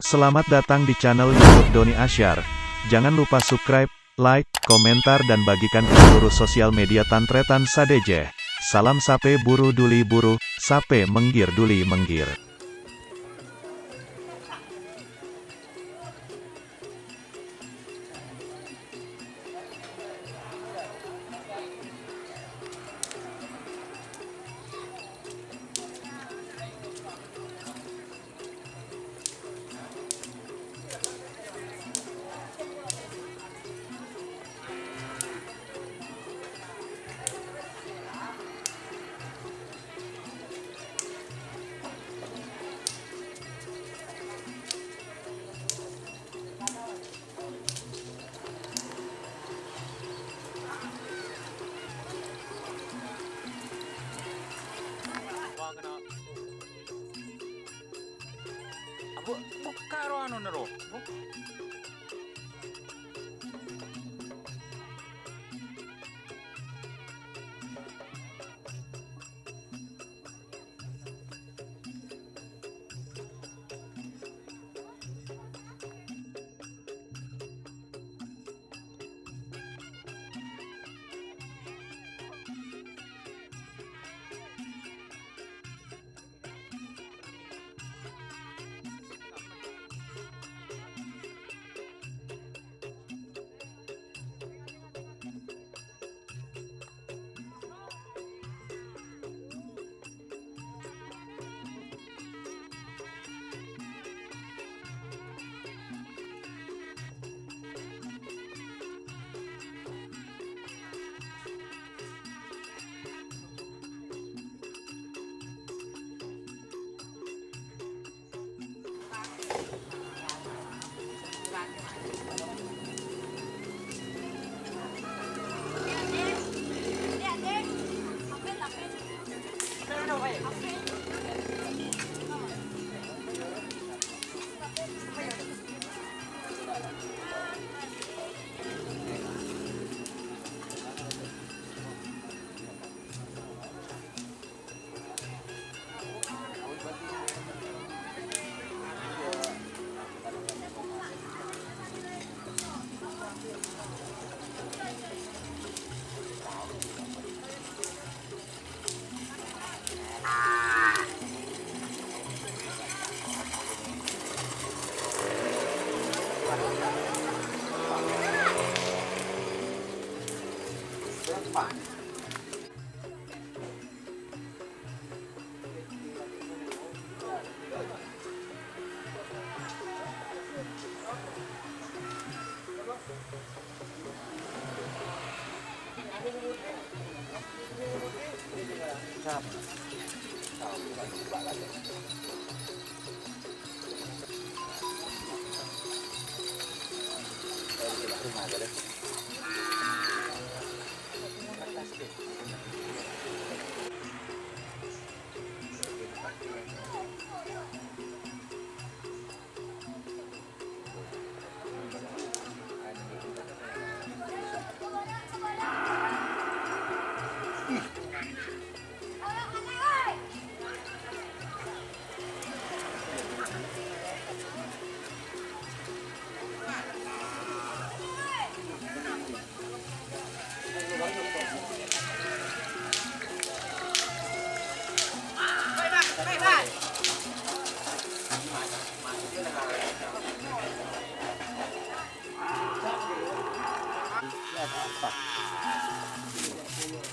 Selamat datang di channel YouTube Doni Asyar. Jangan lupa subscribe, like, komentar dan bagikan ke seluruh sosial media Tantretan Sadejeh. Salam sape buru duli buru, sape menggir duli menggir. Buka anu nero.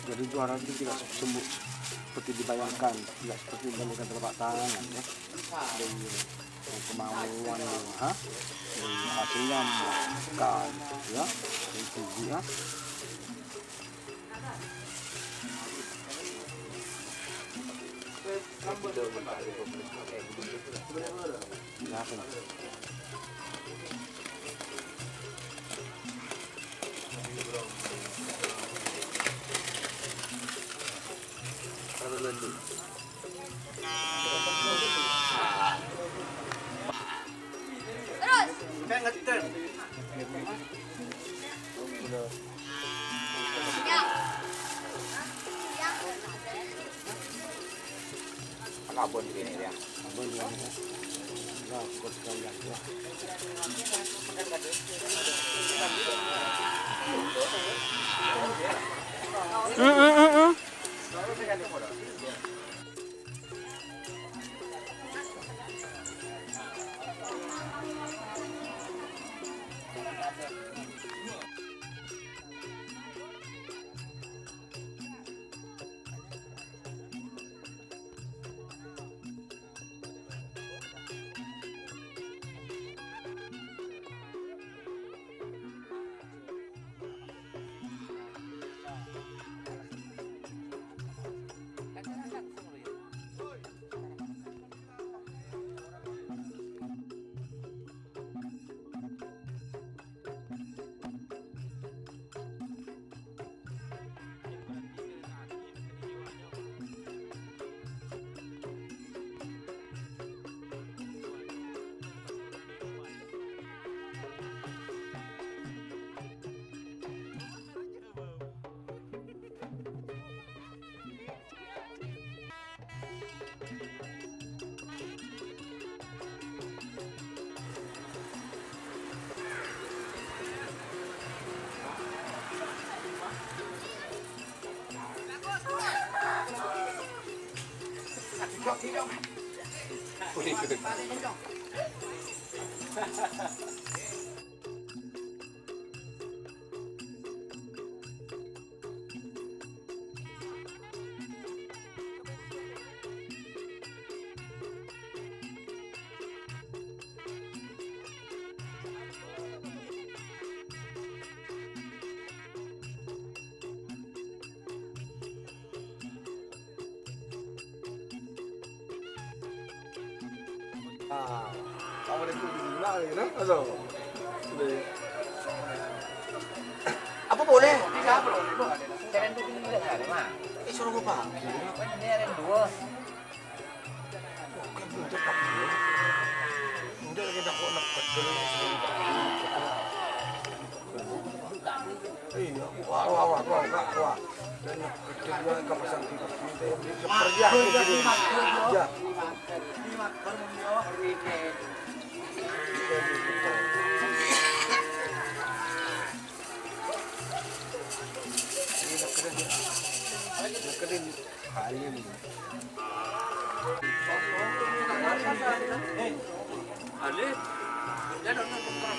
Jadi juara itu tidak sembuh seperti dibayangkan, tidak seperti memberikan telapak tangan ya. Dari kemauan dari hasilnya bukan ya, itu ya. Kayak ngetem. Udah. Kabun gini dia. Abang dia. Nah, kau sekali lagi. Ah, kamu itu gimana nih, no? Aduh. Apa boleh? Bisa bro. Keren tuh ini enggak ada mah. Suruh gue pak. Ini ada dua. Kan belum cepat. Udah lagi nak nak dulu. Iya, wah. Dan kedua kawasan kita seperti ya. Keren hari ini. Ale. Jangan nonton.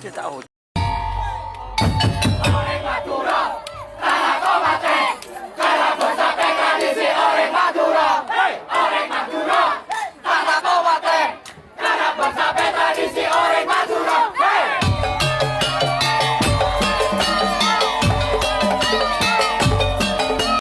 Dia tahu.